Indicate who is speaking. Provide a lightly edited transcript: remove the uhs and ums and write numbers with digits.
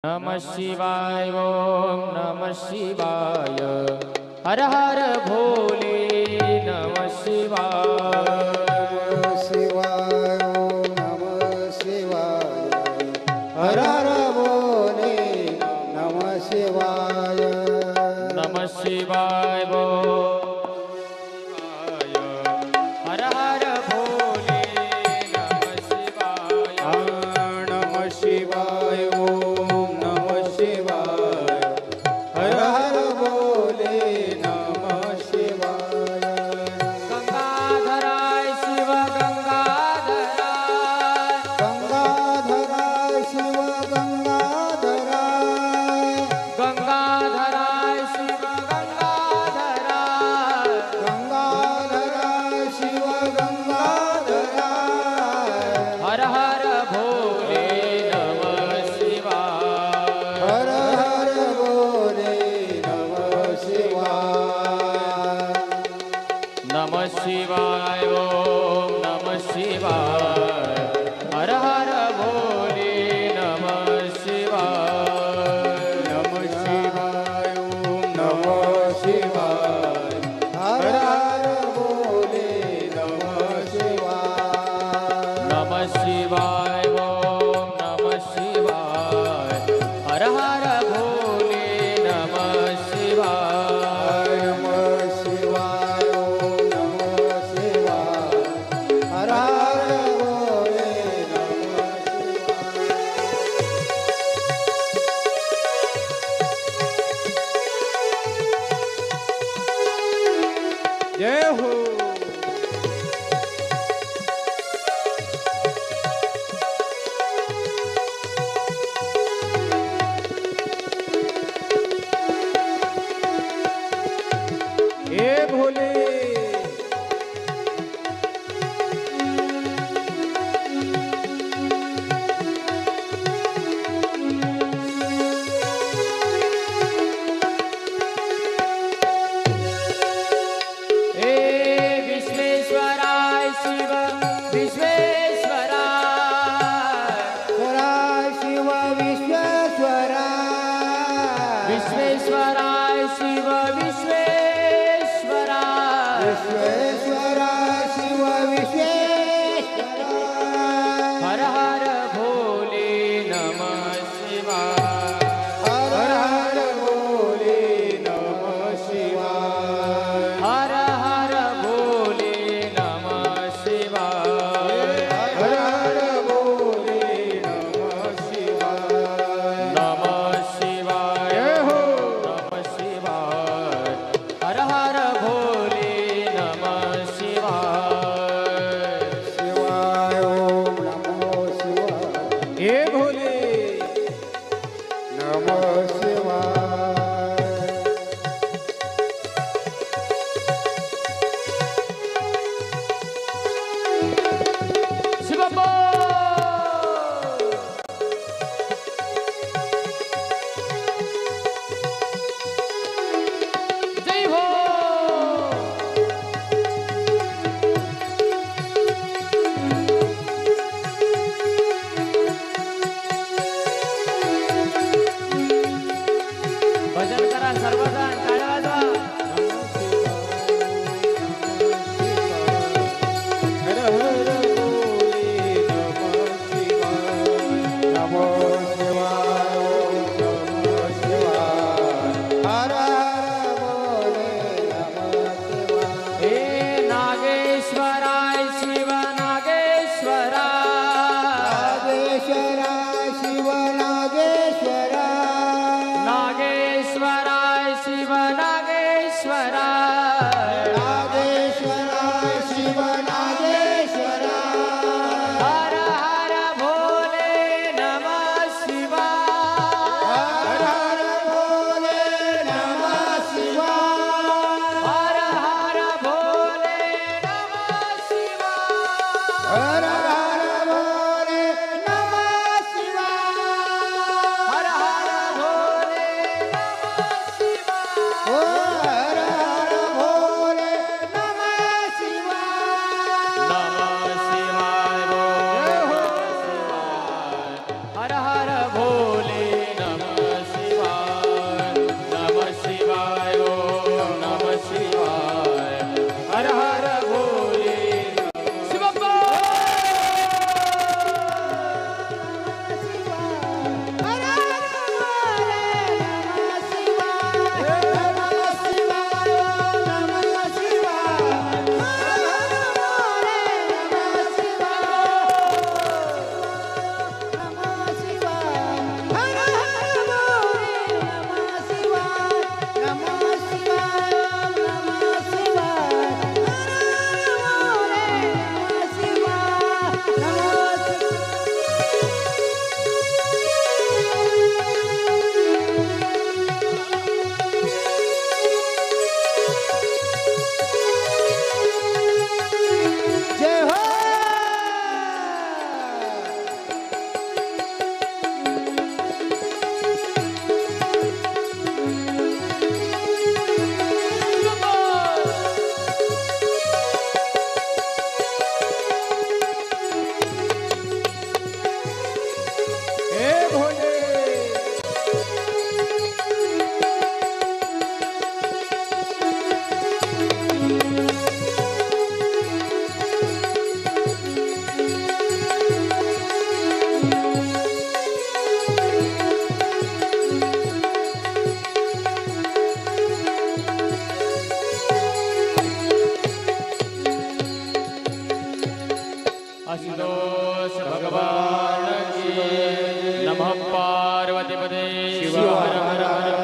Speaker 1: नमः शिवाय ओम नमः शिवाय हर हर भोले नमः शिवाय
Speaker 2: शिवाय ओम नमः शिवाय हर हर भोले नमः शिवाय
Speaker 1: नमः शिवाय ओम हर हर भोले नमः शिवाय
Speaker 2: नमः शिवाय ओम नमः शिवाय हर हर भोले नमः शिवाय
Speaker 1: गंगाधराय शिव गंगाधराय
Speaker 2: गंगाधराय शिव गंगाधराय
Speaker 1: गंगाधराय शिव गंगाधराय
Speaker 2: गंगाधराय शिव गंगाधराय
Speaker 1: हर हर भोले नमः शिवाय
Speaker 2: हर हर भोले नमः शिवाय
Speaker 1: नमः शिवाय ओम नमः शिवाय हर हर भोले नमः शिवाय
Speaker 2: नमः शिवाय ओम नमः शिवाय हर हर भोले नमः शिवाय
Speaker 1: नमः शिवाय ओम नमः शिवाय हर हर भोले नमः शिवाय
Speaker 2: नमः शिवाय ओम नमः शिवाय हर हर भोले नमः शिवाय जय हो हे भोले
Speaker 1: हे विश्वेश्वराय शिव विश्वेश्वराय
Speaker 2: स्वराय शिव विश्वेश्वराय
Speaker 1: विश्वेश्वराय शिव विश्वेश्वराय
Speaker 2: विश्वेश्वराय शिव विश्वेश्वराय
Speaker 1: हर हर भोले नमः शिवाय
Speaker 2: हर हर भोले नमः शिवाय
Speaker 1: हर हर भोले नमः शिवाय
Speaker 2: हर हर भोले नमः शिवाय
Speaker 1: नमः शिवाय
Speaker 2: जय हो
Speaker 1: नमः शिवाय
Speaker 2: भोले
Speaker 1: आशुतोष भगवान की नमः पार्वती पदे शिव हर हर हर